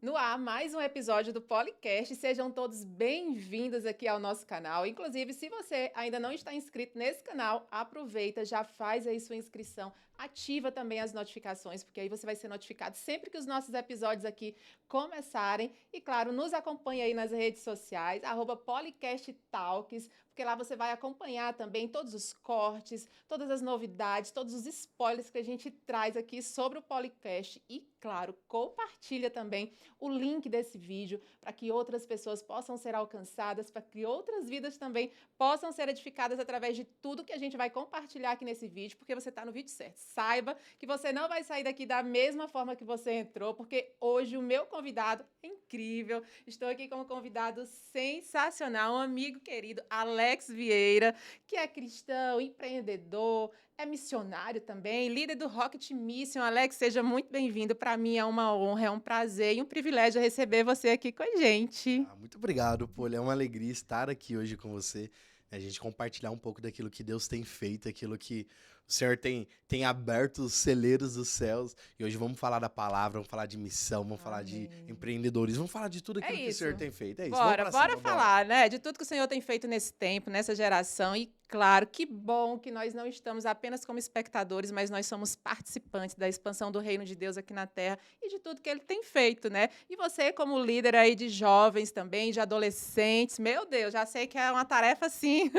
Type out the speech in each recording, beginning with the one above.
No ar, mais um episódio do Policast. Sejam todos bem-vindos aqui ao nosso canal. Inclusive, se você ainda não está inscrito nesse canal, aproveita, já faz aí sua inscrição, ativa também as notificações, porque aí você vai ser notificado sempre que os nossos episódios aqui começarem. E claro, nos acompanhe aí nas redes sociais, @PolicastTalks, porque lá você vai acompanhar também todos os cortes, todas as novidades, todos os spoilers que a gente traz aqui sobre o Policast. E claro, compartilha também o link desse vídeo para que outras pessoas possam ser alcançadas, para que outras vidas também possam ser edificadas através de tudo que a gente vai compartilhar aqui nesse vídeo, porque você está no vídeo certo. Saiba que você não vai sair daqui da mesma forma que você entrou, porque hoje o meu convidado é incrível. Estou aqui com um convidado sensacional, um amigo querido, Alex Vieira, que é cristão, empreendedor, é missionário também, líder do Rocket Mission. Alex, seja muito bem-vindo. Para mim é uma honra, é um prazer e um privilégio receber você aqui com a gente. Muito obrigado, Poli. É uma alegria estar aqui hoje com você. A gente compartilhar um pouco daquilo que Deus tem feito, aquilo que o Senhor tem aberto os celeiros dos céus. E hoje vamos falar da palavra, vamos falar de missão, vamos falar de Amém. empreendedores, vamos falar de tudo É aquilo que o isso. Senhor tem feito. É isso, vamos Bora, pra bora cima, bora. falar, né, de tudo que o Senhor tem feito nesse tempo, nessa geração. E claro, que bom que nós não estamos apenas como espectadores, mas nós somos participantes da expansão do reino de Deus aqui na Terra e de tudo que ele tem feito, né? E você, como líder aí de jovens também, de adolescentes, meu Deus, já sei que é uma tarefa assim,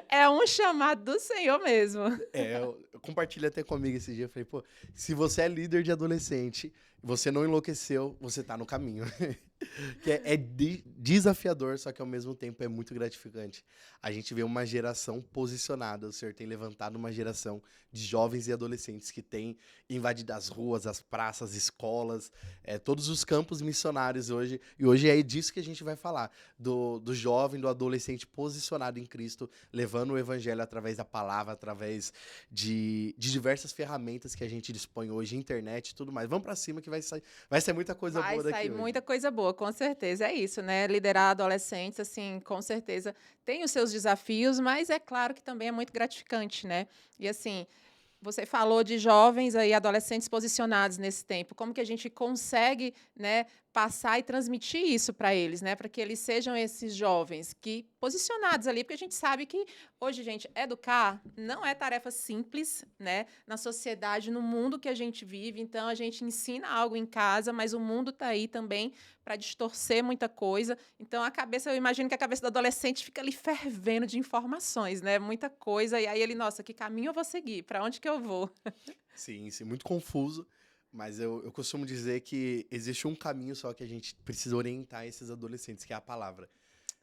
é um chamado do Senhor mesmo. Eu compartilhei até comigo esse dia. Eu falei, pô, se você é líder de adolescente, você não enlouqueceu, você tá no caminho. Que é desafiador, só que ao mesmo tempo é muito gratificante. A gente vê uma geração posicionada. O Senhor tem levantado uma geração de jovens e adolescentes que tem invadido as ruas, as praças, escolas, todos os campos missionários hoje. E hoje é disso que a gente vai falar: do jovem, do adolescente posicionado em Cristo, levando o evangelho através da palavra, através de diversas ferramentas que a gente dispõe hoje, internet e tudo mais. Vamos pra cima que vai sair muita coisa Vai boa sair daqui hoje. muita coisa boa, com certeza. É isso, né? Liderar adolescentes, assim, com certeza tem os seus desafios, mas é claro que também é muito gratificante, né? E assim, você falou de jovens aí, adolescentes posicionados nesse tempo. Como que a gente consegue, né, passar e transmitir isso para eles, né, para que eles sejam esses jovens que posicionados ali, porque a gente sabe que hoje, gente, educar não é tarefa simples, né, na sociedade, no mundo que a gente vive. Então a gente ensina algo em casa, mas o mundo está aí também para distorcer muita coisa. Então a cabeça, eu imagino que a cabeça do adolescente fica ali fervendo de informações, né, muita coisa. E aí ele, nossa, que caminho eu vou seguir? Para onde que eu vou? Sim, sim, muito confuso, mas eu costumo dizer que existe um caminho só que a gente precisa orientar esses adolescentes, que é a palavra.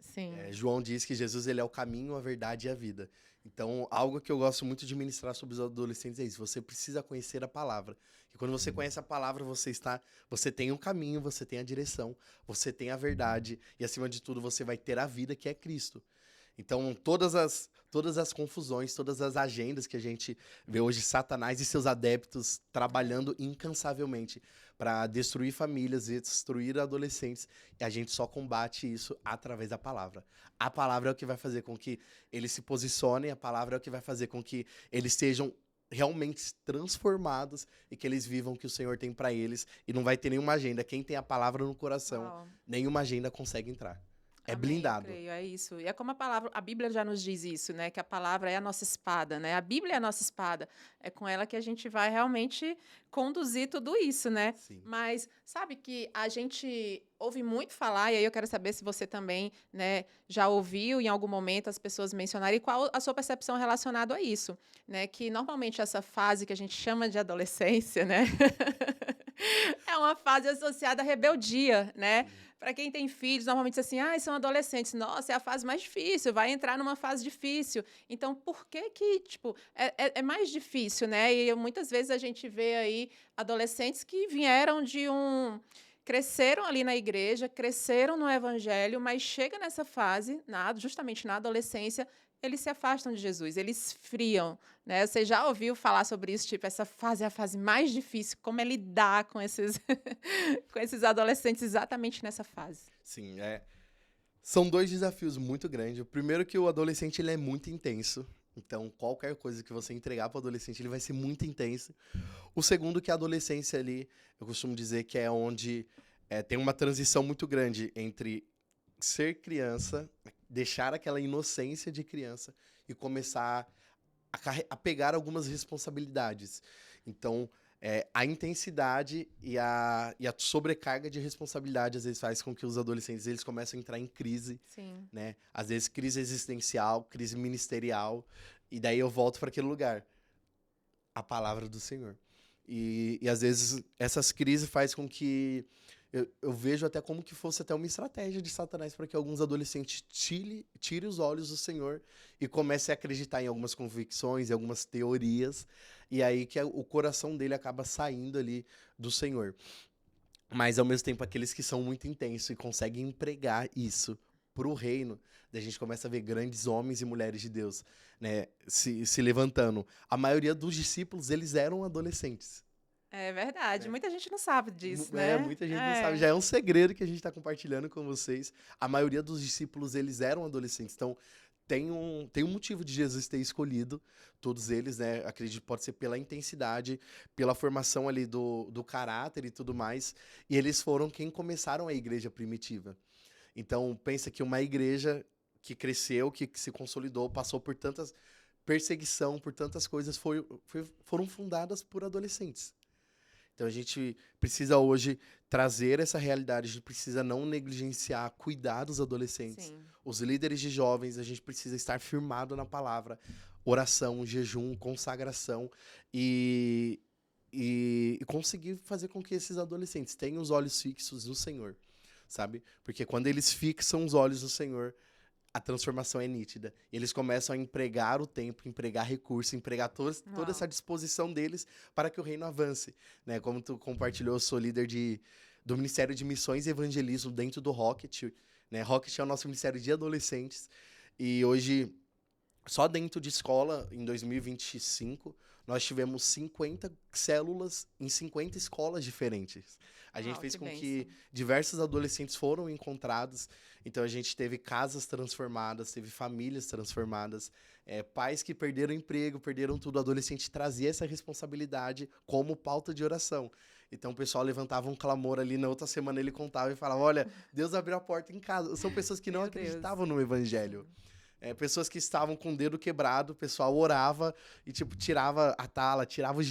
Sim. João diz que Jesus ele é o caminho, a verdade e a vida. Então, algo que eu gosto muito de ministrar sobre os adolescentes é isso: você precisa conhecer a palavra. E quando você conhece a palavra, você tem um caminho, você tem a direção, você tem a verdade e acima de tudo você vai ter a vida que é Cristo. Então, todas as confusões, todas as agendas que a gente vê hoje, Satanás e seus adeptos trabalhando incansavelmente para destruir famílias e destruir adolescentes, e a gente só combate isso através da palavra. A palavra é o que vai fazer com que eles se posicionem, a palavra é o que vai fazer com que eles sejam realmente transformados e que eles vivam o que o Senhor tem para eles, e não vai ter nenhuma agenda. Quem tem a palavra no coração, Uau. nenhuma agenda consegue entrar. É Amém, eu blindado. creio, é isso. E é como a palavra, a Bíblia já nos diz isso, né? Que a palavra é a nossa espada, né? A Bíblia é a nossa espada. É com ela que a gente vai realmente conduzir tudo isso, né? Sim. Mas sabe que a gente ouve muito falar, e aí eu quero saber se você também, né, já ouviu em algum momento as pessoas mencionarem, e qual a sua percepção relacionada a isso, né? Que normalmente essa fase que a gente chama de adolescência, né? É uma fase associada à rebeldia, né? Sim. Para quem tem filhos, normalmente diz assim, são adolescentes. Nossa, é a fase mais difícil, vai entrar numa fase difícil. Então, por que que, tipo, é mais difícil, né? E muitas vezes a gente vê aí adolescentes que vieram de cresceram ali na igreja, cresceram no evangelho, mas chega nessa fase, justamente na adolescência, eles se afastam de Jesus, eles esfriam, né? Você já ouviu falar sobre isso? Tipo, essa fase é a fase mais difícil. Como é lidar com esses, com esses adolescentes exatamente nessa fase? Sim, são dois desafios muito grandes. O primeiro que o adolescente ele é muito intenso. Então, qualquer coisa que você entregar para o adolescente, ele vai ser muito intenso. O segundo que a adolescência ali, eu costumo dizer que é onde tem uma transição muito grande entre ser criança, deixar aquela inocência de criança e começar a pegar algumas responsabilidades. Então, a intensidade e a sobrecarga de responsabilidade às vezes faz com que os adolescentes eles começem a entrar em crise, Sim. né? Às vezes crise existencial, crise ministerial, e daí eu volto para aquele lugar, a palavra do Senhor. E às vezes essas crises faz com que eu vejo até como que fosse até uma estratégia de Satanás para que alguns adolescentes tire os olhos do Senhor e comece a acreditar em algumas convicções, em algumas teorias, e aí que o coração dele acaba saindo ali do Senhor. Mas, ao mesmo tempo, aqueles que são muito intensos e conseguem empregar isso para o reino, daí a gente começa a ver grandes homens e mulheres de Deus, né, se levantando. A maioria dos discípulos, eles eram adolescentes. É verdade. É. Muita gente não sabe disso, né? Muita gente não sabe. Já é um segredo que a gente está compartilhando com vocês. A maioria dos discípulos, eles eram adolescentes. Então, tem um motivo de Jesus ter escolhido todos eles, né? Acredito que pode ser pela intensidade, pela formação ali do caráter e tudo mais. E eles foram quem começaram a igreja primitiva. Então, pensa que uma igreja que cresceu, que se consolidou, passou por tantas perseguição, por tantas coisas, foram fundadas por adolescentes. Então a gente precisa hoje trazer essa realidade, a gente precisa não negligenciar, cuidar dos adolescentes. Sim. Os líderes de jovens, a gente precisa estar firmado na palavra, oração, jejum, consagração e conseguir fazer com que esses adolescentes tenham os olhos fixos no Senhor, sabe? Porque quando eles fixam os olhos no Senhor, a transformação é nítida. Eles começam a empregar o tempo, empregar recurso, empregar toda essa disposição deles para que o reino avance. Né? Como tu compartilhou, eu sou líder do Ministério de Missões e Evangelismo dentro do Rocket. Né? Rocket é o nosso ministério de adolescentes. E hoje, só dentro de escola, em 2025, nós tivemos 50 células em 50 escolas diferentes. A gente fez com que diversos adolescentes foram encontrados. Então, a gente teve casas transformadas, teve famílias transformadas, pais que perderam emprego, perderam tudo. O adolescente trazia essa responsabilidade como pauta de oração. Então, o pessoal levantava um clamor ali, na outra semana ele contava e falava, olha, Deus abriu a porta em casa. São pessoas que não acreditavam no evangelho. Pessoas que estavam com o dedo quebrado, o pessoal orava e, tirava a tala, tirava o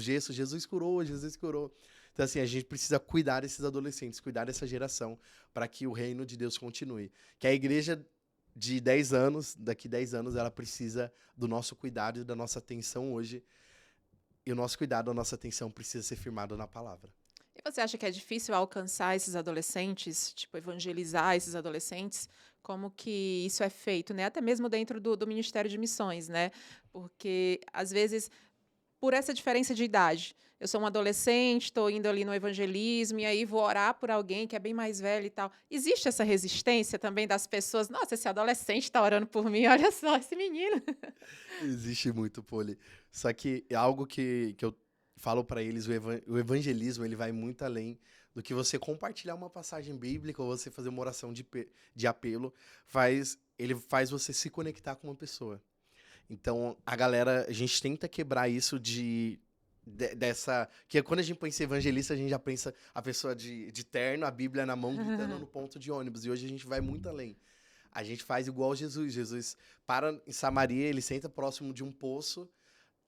gesso. Jesus curou, Jesus curou. Então, assim, a gente precisa cuidar desses adolescentes, cuidar dessa geração, para que o reino de Deus continue. Que a igreja de 10 anos, daqui 10 anos, ela precisa do nosso cuidado e da nossa atenção hoje. E o nosso cuidado, a nossa atenção precisa ser firmado na palavra. E você acha que é difícil alcançar esses adolescentes, evangelizar esses adolescentes? Como que isso é feito, né? Até mesmo dentro do Ministério de Missões, né? Porque, às vezes, por essa diferença de idade, eu sou um adolescente, estou indo ali no evangelismo, e aí vou orar por alguém que é bem mais velho e tal. Existe essa resistência também das pessoas? Nossa, esse adolescente está orando por mim, olha só, esse menino. Existe muito, Poli. Só que é algo que eu falo para eles, o evangelismo ele vai muito além do que você compartilhar uma passagem bíblica ou você fazer uma oração de apelo. Ele faz você se conectar com uma pessoa. Então, a gente tenta quebrar isso dessa... Que quando a gente pensa em evangelista, a gente já pensa a pessoa de terno, a Bíblia na mão, gritando no ponto de ônibus. E hoje a gente vai muito além. A gente faz igual Jesus. Jesus para em Samaria, ele senta próximo de um poço,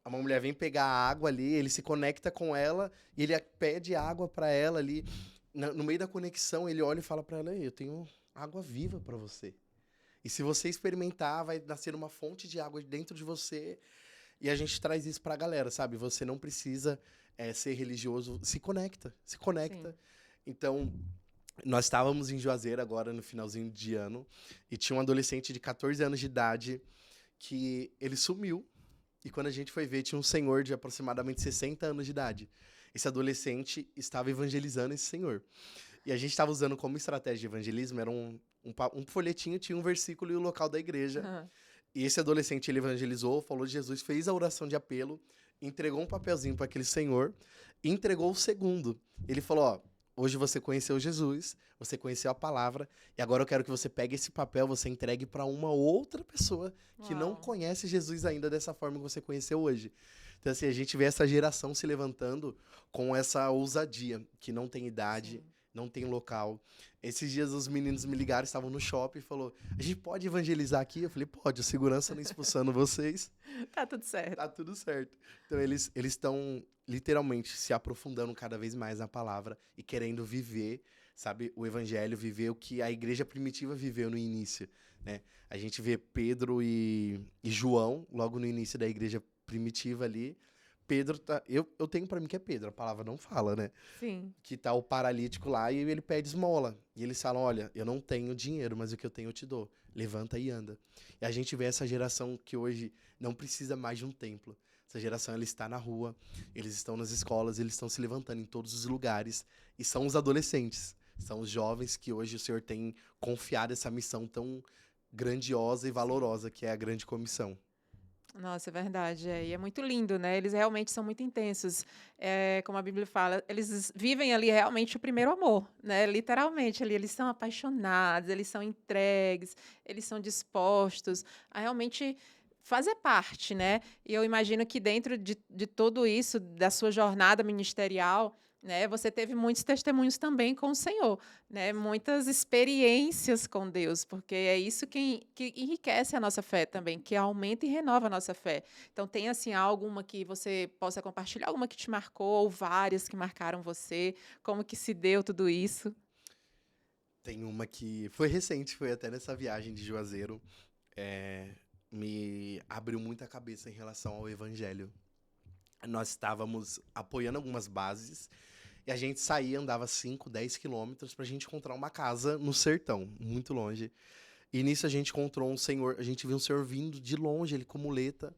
uma mulher vem pegar a água ali, ele se conecta com ela e ele pede água para ela ali. No meio da conexão, ele olha e fala para ela, eu tenho água viva para você. E se você experimentar, vai nascer uma fonte de água dentro de você. E a gente traz isso pra galera, sabe? Você não precisa ser religioso. Se conecta. Sim. Então, nós estávamos em Juazeiro agora, no finalzinho de ano. E tinha um adolescente de 14 anos de idade que ele sumiu. E quando a gente foi ver, tinha um senhor de aproximadamente 60 anos de idade. Esse adolescente estava evangelizando esse senhor. E a gente estava usando como estratégia de evangelismo, era um folhetinho, tinha um versículo e o local da igreja. Uhum. E esse adolescente, ele evangelizou, falou de Jesus, fez a oração de apelo, entregou um papelzinho para aquele senhor e entregou o segundo. Ele falou, ó, hoje você conheceu Jesus, você conheceu a palavra, e agora eu quero que você pegue esse papel, você entregue para uma outra pessoa que não conhece Jesus ainda dessa forma que você conheceu hoje. Então, assim, a gente vê essa geração se levantando com essa ousadia, que não tem idade, não tem local. Esses dias os meninos me ligaram, estavam no shopping e falou: a gente pode evangelizar aqui? Eu falei: pode, o segurança não expulsando vocês. Tá tudo certo. Tá tudo certo. Então eles estão literalmente se aprofundando cada vez mais na palavra e querendo viver, sabe, o evangelho, viver o que a igreja primitiva viveu no início, né? A gente vê Pedro e João logo no início da igreja primitiva ali. Pedro tá, eu tenho pra mim que é Pedro, a palavra não fala, né? Sim. Que tá o paralítico lá e ele pede esmola. E eles falam: olha, eu não tenho dinheiro, mas o que eu tenho eu te dou. Levanta e anda. E a gente vê essa geração que hoje não precisa mais de um templo. Essa geração, ela está na rua, eles estão nas escolas, eles estão se levantando em todos os lugares. E são os adolescentes, são os jovens que hoje o Senhor tem confiado essa missão tão grandiosa e valorosa que é a grande comissão. Nossa, é verdade. E é muito lindo, né? Eles realmente são muito intensos. Como a Bíblia fala, eles vivem ali realmente o primeiro amor, né? Literalmente ali, eles são apaixonados, eles são entregues, eles são dispostos a realmente fazer parte, né? E eu imagino que dentro de tudo isso, da sua jornada ministerial, né, você teve muitos testemunhos também com o Senhor, né? Muitas experiências com Deus, porque é isso que enriquece a nossa fé também, que aumenta e renova a nossa fé. Então, tem assim alguma que você possa compartilhar, alguma que te marcou, ou várias que marcaram você? Como que se deu tudo isso? Tem uma que foi recente, foi até nessa viagem de Juazeiro, é, me abriu muita cabeça em relação ao evangelho. Nós estávamos apoiando algumas bases e a gente saía, andava 5, 10 quilômetros pra gente encontrar uma casa no sertão, muito longe. E nisso a gente encontrou um senhor, a gente viu um senhor vindo de longe, ele com muleta,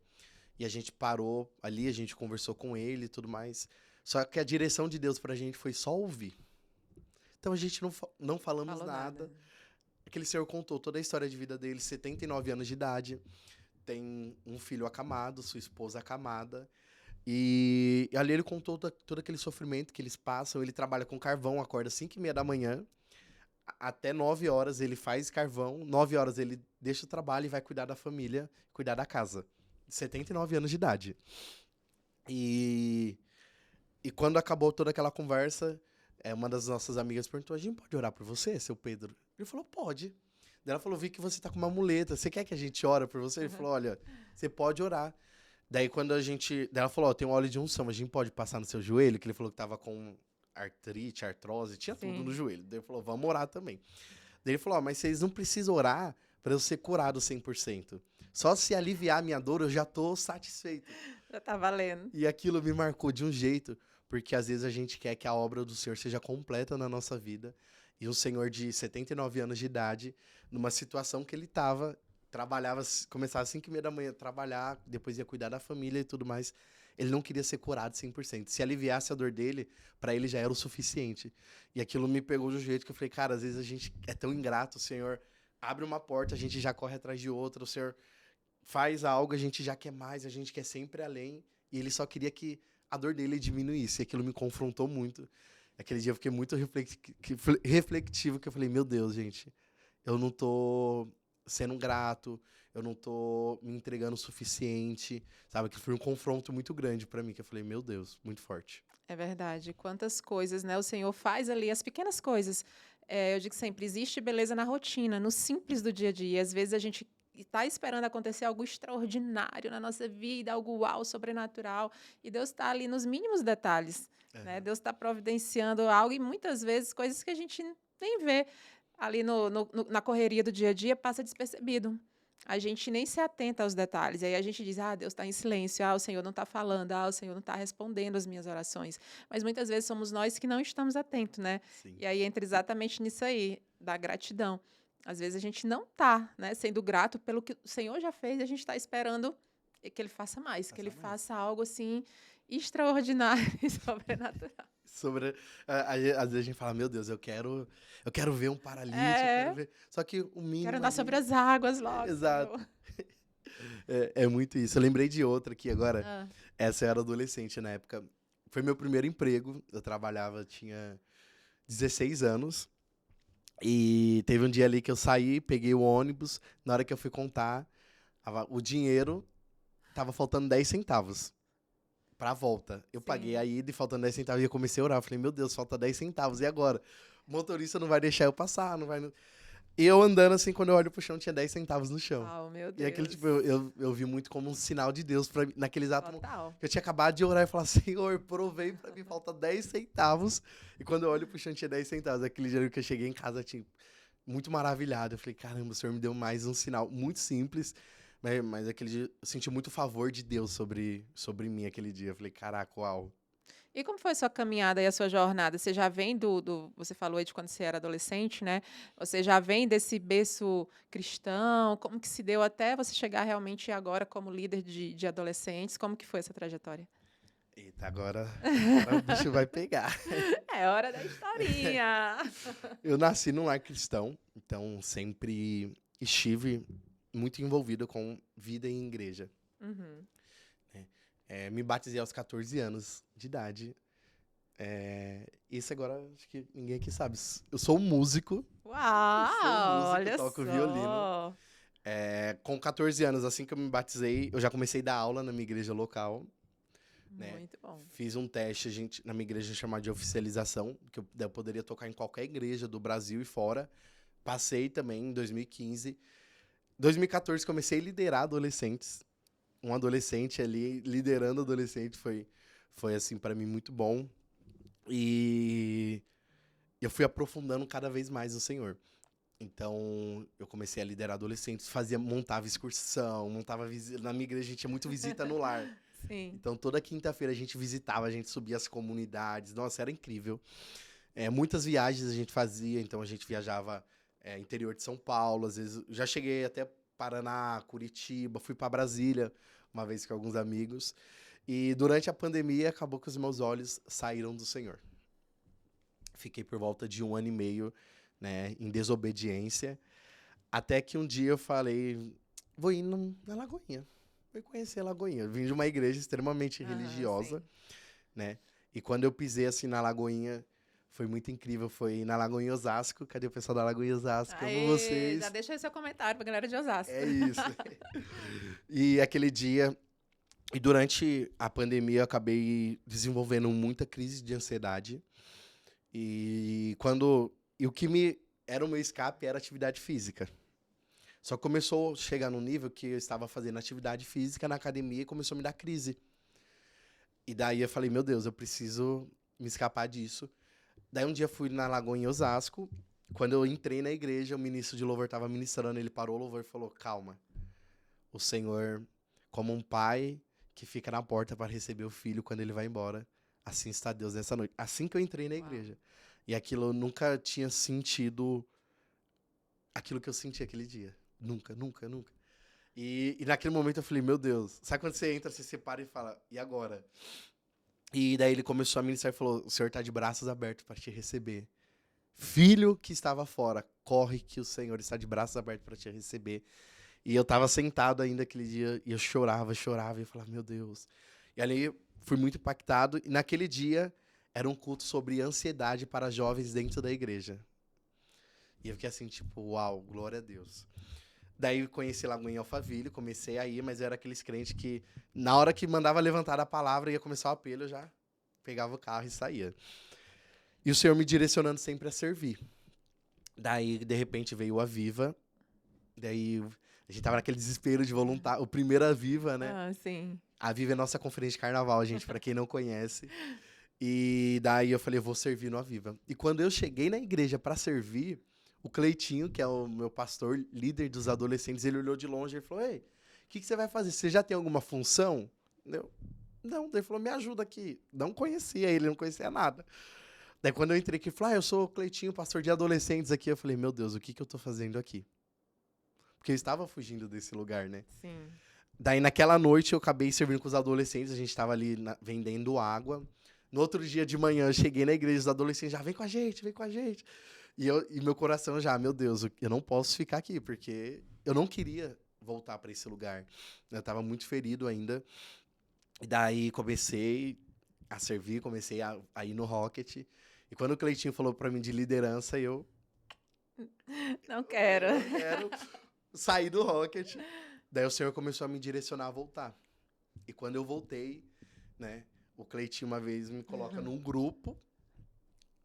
e a gente parou ali, a gente conversou com ele e tudo mais. Só que a direção de Deus pra gente foi só ouvir. Então a gente não falamos Falou nada. nada. Aquele senhor contou toda a história de vida dele, 79 anos de idade, tem um filho acamado, sua esposa acamada. E ali ele contou todo aquele sofrimento que eles passam. Ele trabalha com carvão, acorda às 5h30 da manhã. Até 9 horas ele faz carvão. 9 horas ele deixa o trabalho e vai cuidar da família, cuidar da casa. 79 anos de idade. E, e quando acabou toda aquela conversa, uma das nossas amigas perguntou: a gente pode orar por você, seu Pedro? Ele falou: pode. Daí ela falou: vi que você tá com uma muleta. Você quer que a gente ore por você? Ele falou: olha, você pode orar. Daí quando a gente... Daí ela falou: ó, tem um óleo de unção, a gente pode passar no seu joelho? Que ele falou que tava com artrite, artrose, tinha tudo no Sim. joelho. Daí ele falou: vamos orar também. Daí ele falou: ó, mas vocês não precisam orar pra eu ser curado 100%. Só se aliviar a minha dor, eu já tô satisfeito. Já tá valendo. E aquilo me marcou de um jeito, porque às vezes a gente quer que a obra do Senhor seja completa na nossa vida. E um senhor de 79 anos de idade, numa situação que ele tava, trabalhava, começava às 5h30 da manhã a trabalhar, depois ia cuidar da família e tudo mais. Ele não queria ser curado 100%. Se aliviasse a dor dele, pra ele já era o suficiente. E aquilo me pegou de um jeito que eu falei: cara, às vezes a gente é tão ingrato, o Senhor abre uma porta, a gente já corre atrás de outra, o Senhor faz algo, a gente já quer mais, a gente quer sempre além. E ele só queria que a dor dele diminuísse. E aquilo me confrontou muito. Aquele dia eu fiquei muito reflexivo, que eu falei: meu Deus, gente, eu não tô sendo grato, eu não tô me entregando o suficiente, sabe? Que foi um confronto muito grande pra mim, que eu falei: meu Deus, muito forte. É verdade. Quantas coisas, né? O Senhor faz ali, as pequenas coisas. Eu digo sempre, existe beleza na rotina, no simples do dia a dia. Às vezes a gente está esperando acontecer algo extraordinário na nossa vida, algo uau, sobrenatural. E Deus está ali nos mínimos detalhes, né? Deus está providenciando algo e muitas vezes coisas que a gente nem vê ali na correria do dia a dia passa despercebido. A gente nem se atenta aos detalhes. Aí a gente diz: ah, Deus está em silêncio, ah, o Senhor não está falando, ah, o Senhor não está respondendo as minhas orações. Mas muitas vezes somos nós que não estamos atentos, né? Sim. E aí entra exatamente nisso aí, da gratidão. Às vezes a gente não está, né, sendo grato pelo que o Senhor já fez e a gente está esperando que Ele faça mais, que Ele faça algo assim extraordinário e sobrenatural. Às vezes a gente fala: meu Deus, eu quero ver um paralítico, eu quero ver. Só que o mínimo. Quero andar ali... sobre as águas logo. Exato. Senhor. É muito isso. Eu lembrei de outra aqui agora. Ah, Essa eu era adolescente na época. Foi meu primeiro emprego. Eu trabalhava, tinha 16 anos. E teve um dia ali que eu saí, peguei o ônibus. Na hora que eu fui contar, o dinheiro tava faltando 10 centavos pra volta. Eu Sim. paguei a ida e faltando 10 centavos. E eu comecei a orar. Eu falei: meu Deus, falta 10 centavos. E agora? O motorista não vai deixar eu passar, não vai... E eu andando assim, quando eu olho pro chão, tinha 10 centavos no chão. Oh, meu E aquilo, Deus. tipo, eu vi muito como um sinal de Deus pra mim, naquele exato momento. Total. Que eu tinha acabado de orar e falar, Senhor, provei pra mim, falta 10 centavos. E quando eu olho pro chão, tinha 10 centavos. Aquele dia que eu cheguei em casa, tinha muito maravilhado. Eu falei, caramba, o Senhor me deu mais um sinal muito simples. Mas aquele dia, eu senti muito favor de Deus sobre mim aquele dia. Eu falei, caraca, uau. E como foi a sua caminhada e a sua jornada? Você já vem você falou aí de quando você era adolescente, né? Você já vem desse berço cristão? Como que se deu até você chegar realmente agora como líder de adolescentes? Como que foi essa trajetória? Eita, agora o bicho vai pegar. É hora da historinha. Eu nasci num lar cristão, então sempre estive muito envolvido com vida em igreja. Uhum. Me batizei aos 14 anos de idade. Isso agora, acho que ninguém aqui sabe. Eu sou um músico. Uau, olha Toco só. violino. Com 14 anos, assim que eu me batizei, eu já comecei a dar aula na minha igreja local. Né? Muito bom. Fiz um teste na minha igreja chamada de oficialização, que eu poderia tocar em qualquer igreja do Brasil e fora. Passei também em 2015. Em 2014 comecei a liderar adolescentes. Um adolescente ali, liderando adolescente, foi assim, para mim, muito bom. E eu fui aprofundando cada vez mais no Senhor. Então, eu comecei a liderar adolescentes, montava excursão, na minha igreja a gente tinha muito visita no lar. Sim. Então, toda quinta-feira a gente visitava, a gente subia as comunidades. Nossa, era incrível. Muitas viagens a gente fazia, então a gente viajava interior de São Paulo, às vezes já cheguei até Paraná, Curitiba, fui para Brasília uma vez com alguns amigos. E durante a pandemia acabou que os meus olhos saíram do Senhor. Fiquei por volta de 1 ano e meio, né, em desobediência, até que um dia eu falei, vou ir na Lagoinha. Fui conhecer a Lagoinha. Eu vim de uma igreja extremamente religiosa, né? E quando eu pisei assim na Lagoinha, foi muito incrível. Foi na Lagoinha Osasco. Cadê o pessoal da Lagoinha Osasco? Aê, Amo vocês. já deixa aí seu comentário pra galera de Osasco. É isso. E aquele dia, e durante a pandemia, eu acabei desenvolvendo muita crise de ansiedade. E o que era o meu escape era atividade física. Só que começou a chegar num nível que eu estava fazendo atividade física na academia e começou a me dar crise. E daí eu falei, meu Deus, eu preciso me escapar disso. Daí um dia fui na Lagoinha em Osasco. Quando eu entrei na igreja, o ministro de louvor estava ministrando, ele parou o louvor e falou, calma. O Senhor, como um pai que fica na porta para receber o filho quando ele vai embora, assim está Deus nessa noite. Assim que eu entrei na igreja. E aquilo eu nunca tinha sentido aquilo que eu senti aquele dia. Nunca, nunca, nunca. E naquele momento eu falei, meu Deus. Sabe quando você entra, você separa e fala, e agora? E daí ele começou a ministrar e falou, o Senhor está de braços abertos para te receber. Filho que estava fora, corre que o Senhor está de braços abertos para te receber. E eu estava sentado ainda aquele dia e eu chorava, e eu falava, meu Deus. E ali fui muito impactado. E naquele dia era um culto sobre ansiedade para jovens dentro da igreja. E eu fiquei assim, tipo, uau, glória a Deus. Daí conheci Lagoinha Alphaville, comecei a ir, mas eu era aqueles crentes que, na hora que mandava levantar a palavra, ia começar o apelo, eu já pegava o carro e saía. E o Senhor me direcionando sempre a servir. Daí, de repente, veio o Aviva. Daí, a gente tava naquele desespero de voluntário. O primeiro Aviva, né? Ah, sim. A Aviva é a nossa conferência de carnaval, gente, pra quem não conhece. E daí eu falei, eu vou servir no Aviva. E quando eu cheguei na igreja pra servir, o Cleitinho, que é o meu pastor, líder dos adolescentes, ele olhou de longe e falou, ei, o que você vai fazer? Você já tem alguma função? Não. Daí ele falou, me ajuda aqui. Não conhecia ele, não conhecia nada. Daí quando eu entrei aqui, ele falou, eu sou o Cleitinho, pastor de adolescentes aqui. Eu falei, meu Deus, o que eu tô fazendo aqui? Porque eu estava fugindo desse lugar, né? Sim. Daí naquela noite eu acabei servindo com os adolescentes, a gente estava ali vendendo água. No outro dia de manhã eu cheguei na igreja, os adolescentes já, vem com a gente, vem com a gente. E meu coração já, meu Deus, eu não posso ficar aqui, porque eu não queria voltar para esse lugar. Eu estava muito ferido ainda. E daí comecei a servir, comecei a ir no Rocket. E quando o Cleitinho falou para mim de liderança, eu... Não quero. Eu não quero sair do Rocket. Daí o Senhor começou a me direcionar a voltar. E quando eu voltei, né, o Cleitinho uma vez me coloca num grupo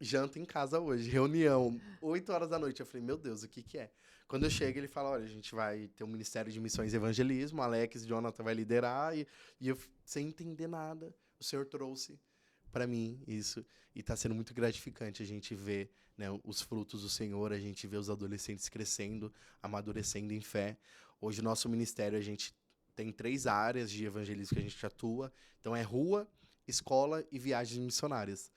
janta em casa hoje, reunião, 8 horas da noite. Eu falei, meu Deus, o que que é? Quando eu chego, ele fala, olha, a gente vai ter um Ministério de Missões e Evangelismo, Alex e Jonathan vai liderar, e eu, sem entender nada, o Senhor trouxe para mim isso, e tá sendo muito gratificante a gente ver, né, os frutos do Senhor, a gente vê os adolescentes crescendo, amadurecendo em fé. Hoje, o nosso ministério, a gente tem 3 áreas de evangelismo que a gente atua, então é rua, escola e viagens missionárias.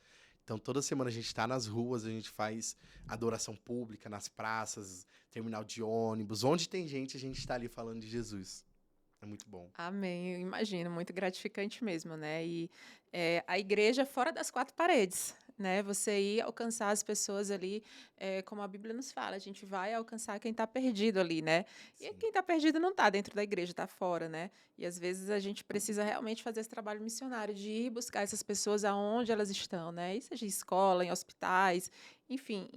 Então, toda semana a gente está nas ruas, a gente faz adoração pública, nas praças, terminal de ônibus. Onde tem gente, a gente está ali falando de Jesus. É muito bom. Amém, eu imagino, muito gratificante mesmo, né? E a igreja fora das 4 paredes, né? Você ir alcançar as pessoas ali, como a Bíblia nos fala, a gente vai alcançar quem está perdido ali, né? E Sim. quem está perdido não está dentro da igreja, está fora, né? E às vezes a gente precisa realmente fazer esse trabalho missionário de ir buscar essas pessoas aonde elas estão, né? E seja em escola, em hospitais, enfim,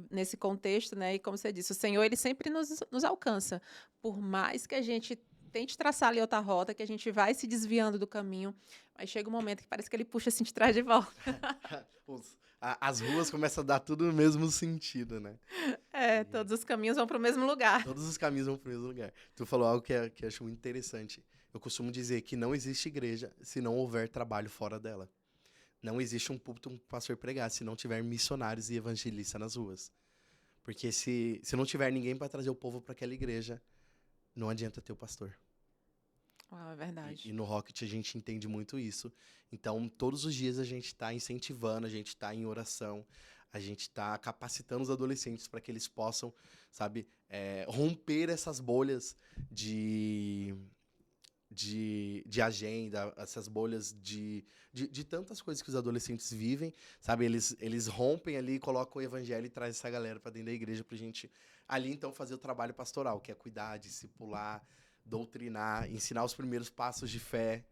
nesse contexto, né? E como você disse, o Senhor, ele sempre nos alcança. Por mais que a gente tente traçar ali outra rota, que a gente vai se desviando do caminho, mas chega um momento que parece que ele puxa assim de trás de volta. As ruas começam a dar tudo no mesmo sentido, né? Todos os caminhos vão para o mesmo lugar. Todos os caminhos vão para o mesmo lugar. Tu falou algo que eu acho muito interessante. Eu costumo dizer que não existe igreja se não houver trabalho fora dela. Não existe um púlpito, um pastor pregar se não tiver missionários e evangelistas nas ruas. Porque se não tiver ninguém para trazer o povo para aquela igreja, não adianta ter o pastor. É verdade. E no Rocket a gente entende muito isso. Então, todos os dias a gente está incentivando, a gente está em oração, a gente está capacitando os adolescentes para que eles possam, sabe, romper essas bolhas de agenda, essas bolhas de tantas coisas que os adolescentes vivem, sabe? Eles rompem ali, colocam o evangelho e trazem essa galera para dentro da igreja pra gente ali, então, fazer o trabalho pastoral, que é cuidar, discipular, doutrinar, ensinar os primeiros passos de fé.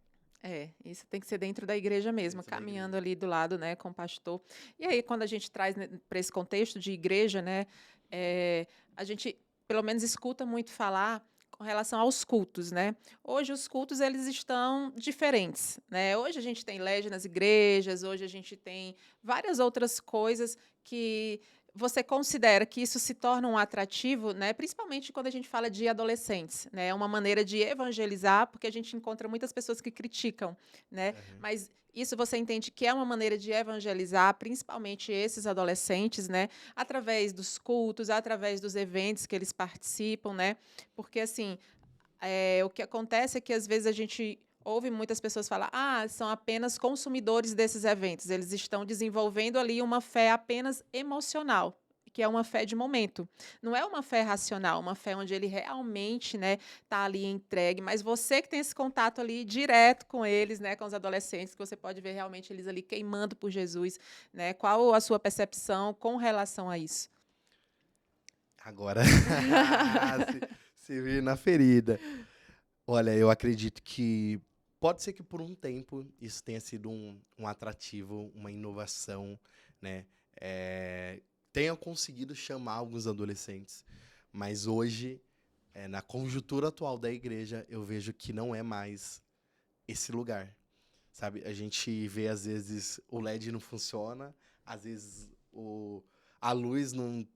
Isso tem que ser dentro da igreja mesmo, Dentro da caminhando igreja. ali do lado, né, com o pastor. E aí, quando a gente traz para esse contexto de igreja, né, a gente, pelo menos, escuta muito falar com relação aos cultos, né? Hoje os cultos eles estão diferentes, né? Hoje a gente tem LED nas igrejas, hoje a gente tem várias outras coisas que você considera que isso se torna um atrativo, né? Principalmente quando a gente fala de adolescentes, né? É uma maneira de evangelizar, porque a gente encontra muitas pessoas que criticam, né? Uhum. Mas isso você entende que é uma maneira de evangelizar, principalmente esses adolescentes, né? Através dos cultos, através dos eventos que eles participam, né? Porque assim, o que acontece é que às vezes a gente ouve muitas pessoas falar, são apenas consumidores desses eventos, eles estão desenvolvendo ali uma fé apenas emocional, que é uma fé de momento. Não é uma fé racional, uma fé onde ele realmente, né, tá ali entregue, mas você que tem esse contato ali direto com eles, né, com os adolescentes, que você pode ver realmente eles ali queimando por Jesus, né? Qual a sua percepção com relação a isso? Agora, se vir na ferida. Olha, eu acredito que pode ser que por um tempo isso tenha sido um atrativo, uma inovação, né? Tenha conseguido chamar alguns adolescentes. Mas hoje, na conjuntura atual da igreja, eu vejo que não é mais esse lugar, sabe? A gente vê, às vezes, o LED não funciona, às vezes a luz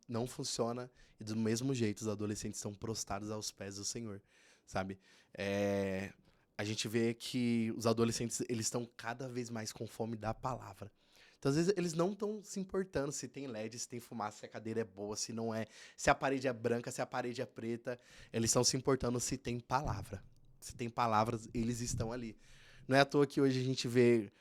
não funciona, e do mesmo jeito os adolescentes estão prostrados aos pés do Senhor, sabe? É, a gente vê que os adolescentes eles estão cada vez mais com fome da palavra. Então, às vezes, eles não estão se importando se tem LED, se tem fumaça, se a cadeira é boa, se não é, se a parede é branca, se a parede é preta. Eles estão se importando se tem palavra. Se tem palavras, eles estão ali. Não é à toa que hoje a gente vê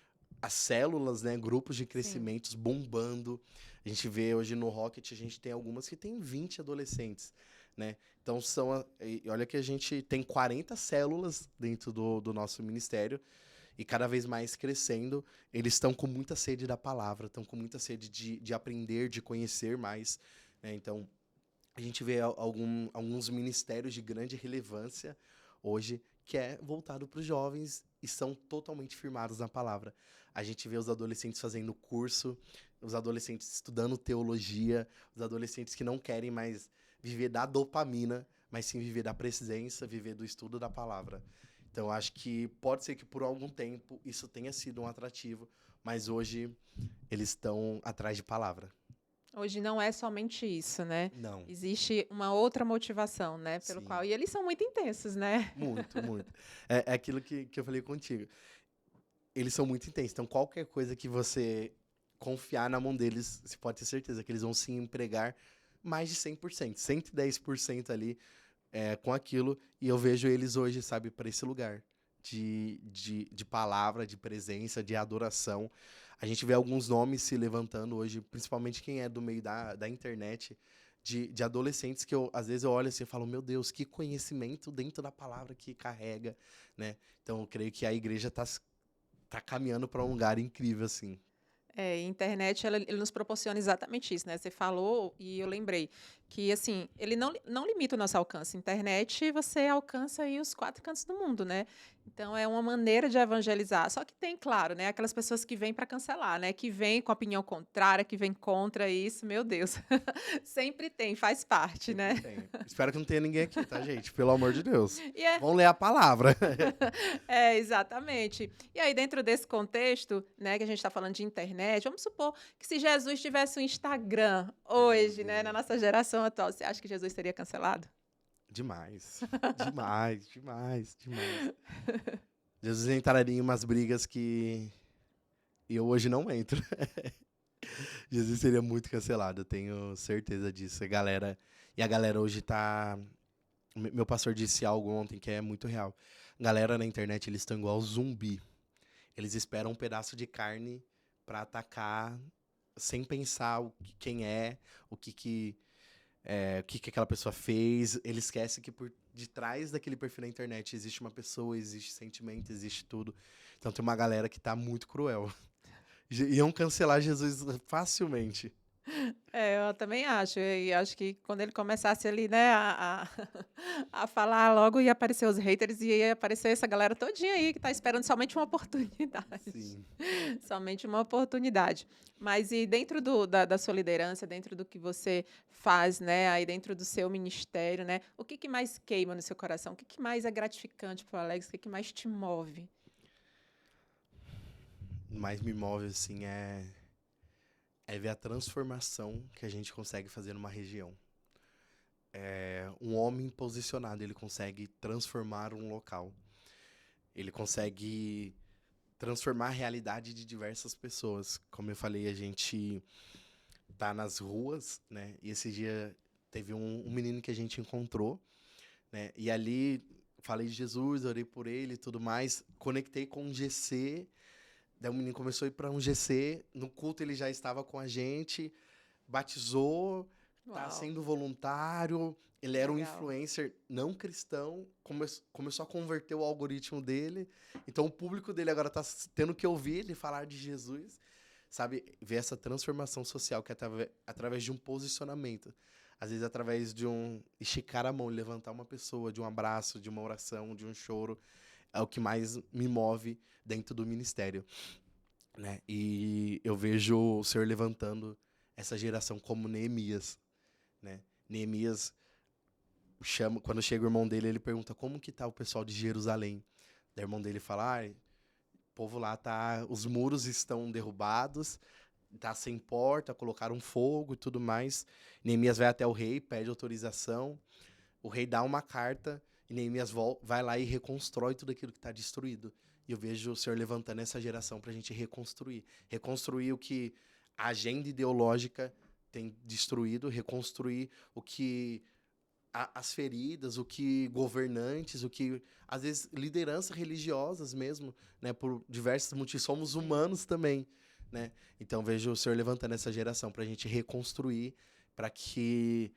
as células, né, grupos de Sim. crescimentos bombando. A gente vê hoje no Rocket, a gente tem algumas que tem 20 adolescentes, né? Então e olha que a gente tem 40 células dentro do nosso ministério e cada vez mais crescendo. Eles estão com muita sede da palavra, estão com muita sede de aprender, de conhecer mais, né? Então, a gente vê alguns ministérios de grande relevância hoje que é voltado para os jovens e são totalmente firmados na palavra. A gente vê os adolescentes fazendo curso, os adolescentes estudando teologia, os adolescentes que não querem mais viver da dopamina, mas sim viver da presença, viver do estudo da palavra. Então, acho que pode ser que por algum tempo isso tenha sido um atrativo, mas hoje eles estão atrás de palavra. Hoje não é somente isso, né? Não, Existe uma outra motivação, né? Pelo sim, qual. E eles são muito intensos, né? muito, muito. É aquilo que eu falei contigo. Eles são muito intensos, então qualquer coisa que você confiar na mão deles, você pode ter certeza que eles vão se empregar mais de 100%, 110% ali com aquilo, e eu vejo eles hoje, sabe, para esse lugar de palavra, de presença, de adoração. A gente vê alguns nomes se levantando hoje, principalmente quem é do meio da internet, de adolescentes que às vezes eu olho assim e falo, meu Deus, que conhecimento dentro da palavra que carrega, né? Então eu creio que a igreja tá caminhando para um lugar incrível, assim. É, a internet, ele nos proporciona exatamente isso, né? Você falou e eu lembrei que, assim, ele não limita o nosso alcance. Internet, você alcança aí os 4 cantos do mundo, né? Então, é uma maneira de evangelizar. Só que tem, claro, né? Aquelas pessoas que vêm para cancelar, né? Que vêm com opinião contrária, que vêm contra isso. Meu Deus. Sempre tem, faz parte, Sempre né? tem. Espero que não tenha ninguém aqui, tá, gente? Pelo amor de Deus. E é Vão ler a palavra. É, exatamente. E aí, dentro desse contexto, né, que a gente está falando de internet, vamos supor que se Jesus tivesse um Instagram hoje, né, na nossa geração atual, você acha que Jesus seria cancelado? Demais. Demais, demais, demais. Jesus entraria em umas brigas que eu hoje não entro. Jesus seria muito cancelado, eu tenho certeza disso. E a galera hoje tá. Meu pastor disse algo ontem que é muito real. Galera na internet, eles estão igual zumbi. Eles esperam um pedaço de carne pra atacar sem pensar quem é, o que aquela pessoa fez. Ele esquece que por detrás daquele perfil na internet existe uma pessoa, existe sentimento, existe tudo. Então tem uma galera que tá muito cruel. Iam cancelar Jesus facilmente. É, eu também acho. E acho que quando ele começasse ali, né, a falar, logo ia aparecer os haters e ia aparecer essa galera todinha aí que está esperando somente uma oportunidade. Sim. Somente uma oportunidade. Mas e dentro da sua liderança, dentro do que você faz, né, aí dentro do seu ministério, né, o que mais queima no seu coração? O que mais é gratificante para o Alex? O que mais te move? Mais me move, assim, é ver a transformação que a gente consegue fazer numa região. Um homem posicionado, ele consegue transformar um local. Ele consegue transformar a realidade de diversas pessoas. Como eu falei, a gente tá nas ruas, né? E esse dia teve um menino que a gente encontrou, né? E ali falei de Jesus, orei por ele e tudo mais. Conectei com um GC. Daí o menino começou a ir para um GC. No culto ele já estava com a gente. Batizou, tá Uau, sendo voluntário. Ele era um legal. influencer não cristão, começou a converter o algoritmo dele. Então o público dele agora tá tendo que ouvir ele falar de Jesus. Sabe, ver essa transformação social que é através de um posicionamento. Às vezes através de um esticar a mão, levantar uma pessoa, de um abraço, de uma oração, de um choro. É o que mais me move dentro do ministério, né? E eu vejo o Senhor levantando essa geração como Neemias, né? Neemias chama, quando chega o irmão dele, ele pergunta como que tá o pessoal de Jerusalém. Daí o irmão dele fala: o povo lá tá, os muros estão derrubados, tá sem porta, colocaram fogo e tudo mais. Neemias vai até o rei, pede autorização. O rei dá uma carta e Neemias vai lá e reconstrói tudo aquilo que está destruído. E eu vejo o Senhor levantando essa geração para a gente reconstruir. Reconstruir o que a agenda ideológica tem destruído, reconstruir o que as feridas, o que governantes, o que às vezes lideranças religiosas mesmo, né, por diversos motivos, somos humanos também, né? Então vejo o Senhor levantando essa geração para a gente reconstruir, para que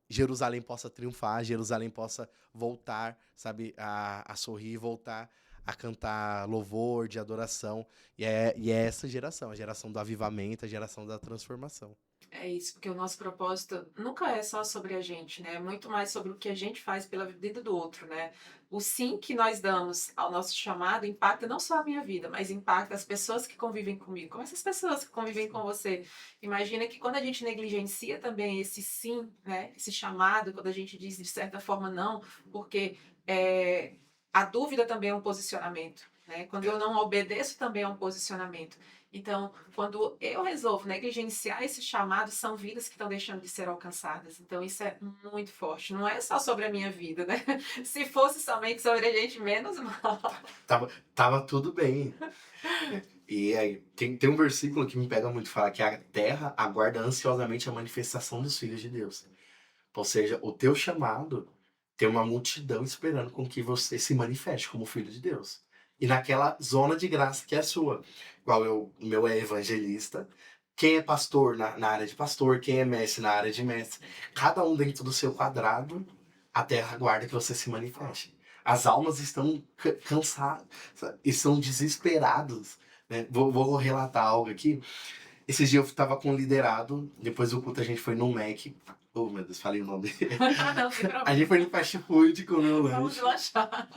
Jerusalém possa triunfar, Jerusalém possa voltar, sabe, a sorrir, voltar a cantar louvor, de adoração. E é essa geração, a geração do avivamento, a geração da transformação. É isso, porque o nosso propósito nunca é só sobre a gente, né? É muito mais sobre o que a gente faz pela vida do outro, né? O sim que nós damos ao nosso chamado impacta não só a minha vida, mas impacta as pessoas que convivem comigo, como essas pessoas que convivem com você. Imagina que quando a gente negligencia também esse sim, né? Esse chamado, quando a gente diz de certa forma não, porque a dúvida também é um posicionamento, né? Quando eu não obedeço também é um posicionamento. Então, quando eu resolvo negligenciar esse chamado, são vidas que estão deixando de ser alcançadas. Então, isso é muito forte. Não é só sobre a minha vida, né? Se fosse somente sobre a gente, menos mal. Tava tudo bem. E aí, tem um versículo que me pega muito, fala que a terra aguarda ansiosamente a manifestação dos filhos de Deus. Ou seja, o teu chamado tem uma multidão esperando com que você se manifeste como filho de Deus. E naquela zona de graça que é a sua. Igual o meu é evangelista, quem é pastor na área de pastor, quem é mestre na área de mestre. Cada um dentro do seu quadrado, a terra aguarda que você se manifeste. As almas estão cansadas, estão desesperados. Né? Vou relatar algo aqui. Esses dias eu tava com um liderado, depois do culto a gente foi no Mac. Oh, meu Deus, falei o nome dele. Não, sem A problema. gente foi no fast food comer o Vamos lanche. lanchar.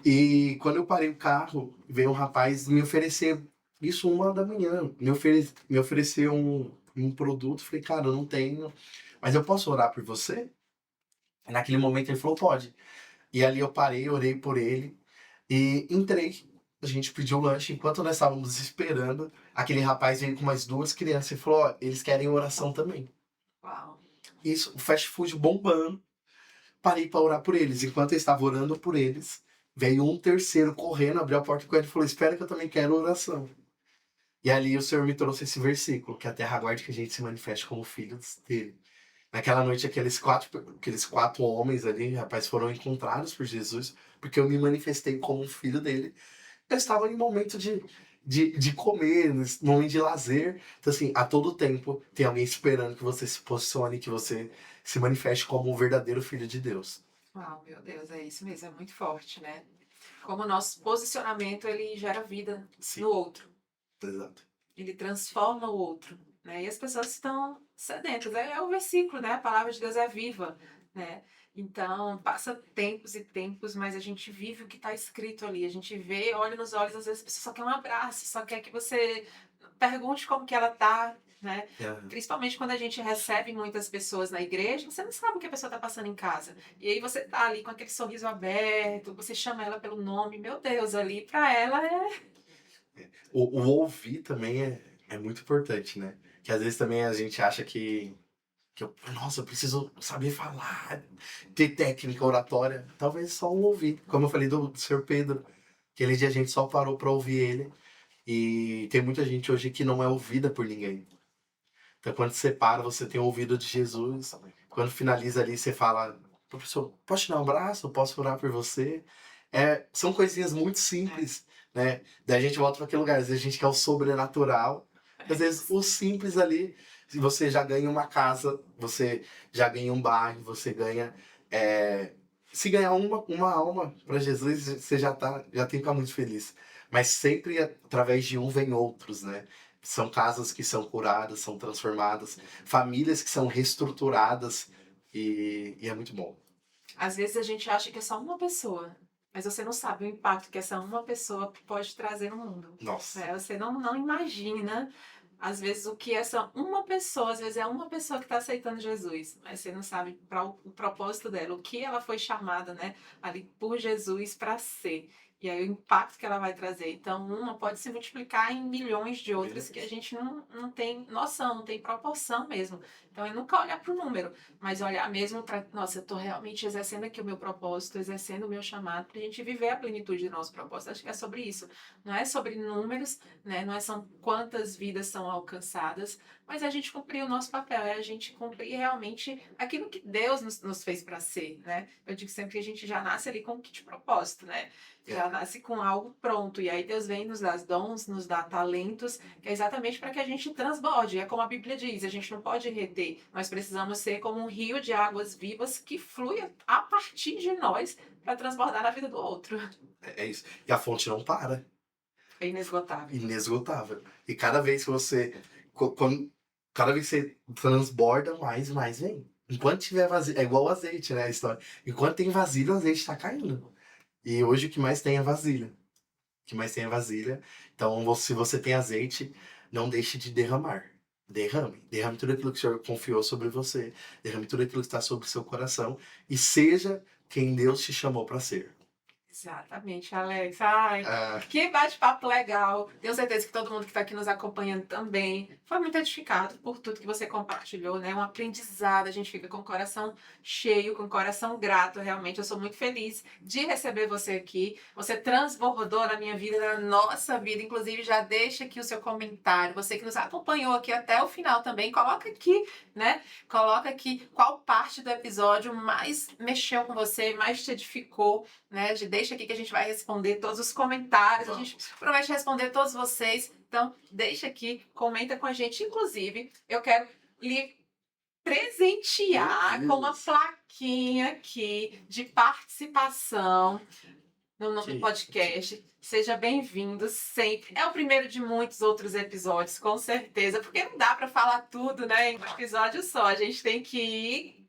E quando eu parei o carro, veio um rapaz me oferecer, isso 1 da manhã, me ofereceu um produto. Falei, cara, eu não tenho, mas eu posso orar por você? Naquele momento ele falou, pode. E ali eu parei, orei por ele e entrei. A gente pediu o lanche. Enquanto nós estávamos esperando, aquele rapaz veio com mais 2 crianças e falou, ó, eles querem oração também. Uau. Isso, o fast food bombando. Parei para orar por eles. Enquanto eu estava orando por eles, veio um terceiro correndo, abriu a porta com ele e falou, espera que eu também quero oração. E ali o Senhor me trouxe esse versículo, que a terra aguarde que a gente se manifeste como filhos dele. Naquela noite, aqueles quatro homens ali, rapaz, foram encontrados por Jesus, porque eu me manifestei como um filho dele. Eu estava em momento de comer, nesse momento de lazer. Então, assim, a todo tempo tem alguém esperando que você se posicione, que você se manifeste como um verdadeiro filho de Deus. Uau, meu Deus, é isso mesmo, é muito forte, né? Como o nosso posicionamento, ele gera vida Sim, no outro. exato. Ele transforma o outro, né? E as pessoas estão sedentas. É o versículo, né? A palavra de Deus é viva, né? Então, passa tempos e tempos, mas a gente vive o que está escrito ali. A gente vê, olha nos olhos, às vezes a pessoa só quer um abraço, só quer que você pergunte como que ela tá, né? Aham. Principalmente quando a gente recebe muitas pessoas na igreja, você não sabe o que a pessoa está passando em casa. E aí você tá ali com aquele sorriso aberto, você chama ela pelo nome, meu Deus, ali para ela é. O ouvir também é muito importante, né? Que às vezes também a gente acha nossa, eu preciso saber falar, ter técnica oratória. Talvez só um ouvir. Como eu falei do Sr. Pedro, aquele dia a gente só parou para ouvir ele. E tem muita gente hoje que não é ouvida por ninguém. Então quando você para, você tem o ouvido de Jesus. Quando finaliza ali, você fala, professor, posso te dar um abraço? Posso orar por você? São coisinhas muito simples, né? Daí a gente volta para aquele lugar. Às vezes a gente quer o sobrenatural. Às vezes o simples ali, se você já ganha uma casa, você já ganha um bairro, você ganha... se ganhar uma alma para Jesus, você já tem que ficar muito feliz. Mas sempre através de um vem outros, né? São casas que são curadas, são transformadas, famílias que são reestruturadas e é muito bom. Às vezes a gente acha que é só uma pessoa, mas você não sabe o impacto que essa uma pessoa pode trazer no mundo. Nossa, Né? Você não imagina, às vezes, o que essa uma pessoa, às vezes é uma pessoa que está aceitando Jesus, mas você não sabe para o propósito dela, o que ela foi chamada, né, ali por Jesus para ser. E aí o impacto que ela vai trazer. Então, uma pode se multiplicar em milhões de outras que a gente não tem noção, não tem proporção mesmo. Então, é nunca olhar para o número, mas olhar mesmo para, nossa, eu estou realmente exercendo aqui o meu propósito, exercendo o meu chamado, para a gente viver a plenitude do nosso propósito. Acho que é sobre isso. Não é sobre números, né? Não é são quantas vidas são alcançadas, mas a gente cumprir o nosso papel, é a gente cumprir realmente aquilo que Deus nos fez para ser, né? Eu digo sempre que a gente já nasce ali com um kit de propósito, né? Já nasce com algo pronto. E aí Deus vem nos dá dons, nos dá talentos, que é exatamente para que a gente transborde. É como a Bíblia diz, a gente não pode reter. Nós precisamos ser como um rio de águas vivas que flui a partir de nós para transbordar na vida do outro. é isso. E a fonte não para. É inesgotável. Inesgotável. E cada vez que você. Cada vez que você transborda, mais vem. Enquanto tiver vazio. É igual o azeite, né? A história. Enquanto tem vasilha, o azeite está caindo. E hoje o que mais tem é vasilha. O que mais tem é vasilha. Então, se você tem azeite, não deixe de derramar. Derrame. Derrame tudo aquilo que o Senhor confiou sobre você. Derrame tudo aquilo que está sobre o seu coração. E seja quem Deus te chamou para ser. Exatamente, Alex. Ai, Ah, que bate-papo legal. Tenho certeza que todo mundo que está aqui nos acompanhando também foi muito edificado por tudo que você compartilhou, né? Um aprendizado. A gente fica com o coração cheio, com o coração grato. Realmente, eu sou muito feliz de receber você aqui. Você transbordou na minha vida, na nossa vida. Inclusive, já deixa aqui o seu comentário. Você que nos acompanhou aqui até o final também, coloca aqui, né? Coloca aqui qual parte do episódio mais mexeu com você, mais te edificou, né? Deixa aqui que a gente vai responder todos os comentários. A gente promete responder todos vocês. Então, deixa aqui, comenta com a gente. Inclusive, eu quero lhe presentear com uma plaquinha aqui de participação no nosso podcast. Seja bem-vindo sempre. É o primeiro de muitos outros episódios, com certeza, porque não dá para falar tudo, né, em um episódio só. A gente tem que ir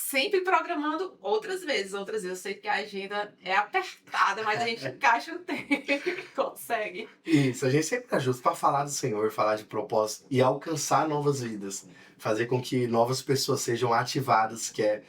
sempre programando outras vezes. Eu sei que a agenda é apertada, mas a gente encaixa o tempo e consegue. Isso, a gente sempre tá justo para falar do Senhor, falar de propósito e alcançar novas vidas. Fazer com que novas pessoas sejam ativadas, que é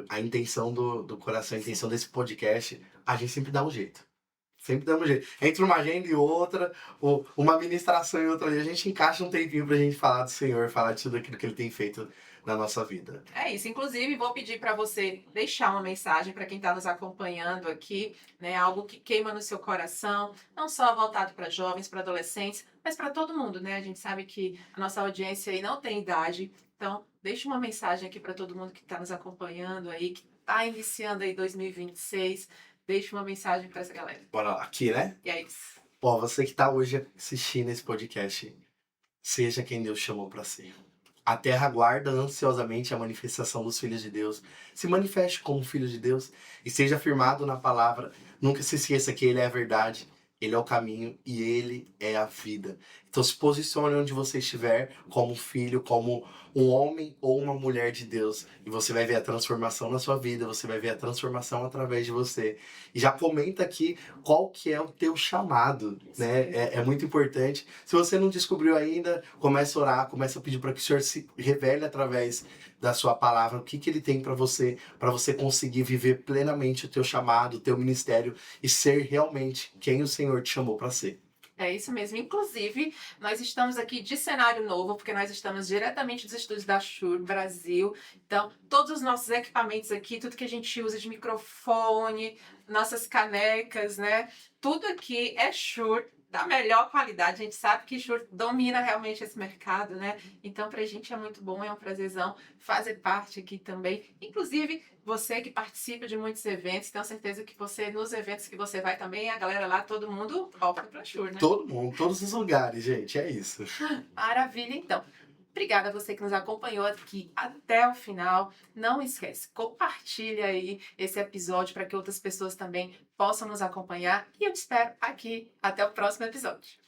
a intenção do coração, a intenção desse podcast. A gente sempre dá um jeito. Sempre dá um jeito. Entre uma agenda e outra, ou uma ministração e outra ali, a gente encaixa um tempinho pra gente falar do Senhor, falar de tudo aquilo que Ele tem feito na nossa vida. É isso. Inclusive, vou pedir para você deixar uma mensagem para quem está nos acompanhando aqui, né? Algo que queima no seu coração, não só voltado para jovens, para adolescentes, mas para todo mundo, né? A gente sabe que a nossa audiência aí não tem idade. Então, deixa uma mensagem aqui para todo mundo que está nos acompanhando aí, que está iniciando aí 2026. Deixa uma mensagem para essa galera. Bora lá, aqui, né? E é isso. Ó, você que tá hoje assistindo esse podcast, seja quem Deus chamou para ser. A terra aguarda ansiosamente a manifestação dos filhos de Deus. Se manifeste como filho de Deus e seja firmado na palavra. Nunca se esqueça que Ele é a verdade, Ele é o caminho e Ele é a vida. Então se posicione onde você estiver, como filho, como um homem ou uma mulher de Deus. E você vai ver a transformação na sua vida, você vai ver a transformação através de você. E já comenta aqui qual que é o teu chamado, né? É muito importante. Se você não descobriu ainda, comece a orar, comece a pedir para que o Senhor se revele através da sua palavra, o que Ele tem para você conseguir viver plenamente o teu chamado, o teu ministério e ser realmente quem o Senhor te chamou para ser. É isso mesmo. Inclusive, nós estamos aqui de cenário novo, porque nós estamos diretamente dos estúdios da Shure Brasil. Então, todos os nossos equipamentos aqui, tudo que a gente usa de microfone, nossas canecas, né? Tudo aqui é Shure, da melhor qualidade. A gente sabe que Shure domina realmente esse mercado, né? Então, pra gente é muito bom, é um prazerzão fazer parte aqui também. Inclusive, você que participa de muitos eventos, tenho certeza que você, nos eventos que você vai também, a galera lá, todo mundo opta pra Shure, né? Todo mundo, todos os lugares, gente, é isso. Maravilha, então. Obrigada a você que nos acompanhou aqui até o final. Não esquece, compartilha aí esse episódio para que outras pessoas também possam nos acompanhar. E eu te espero aqui. Até o próximo episódio.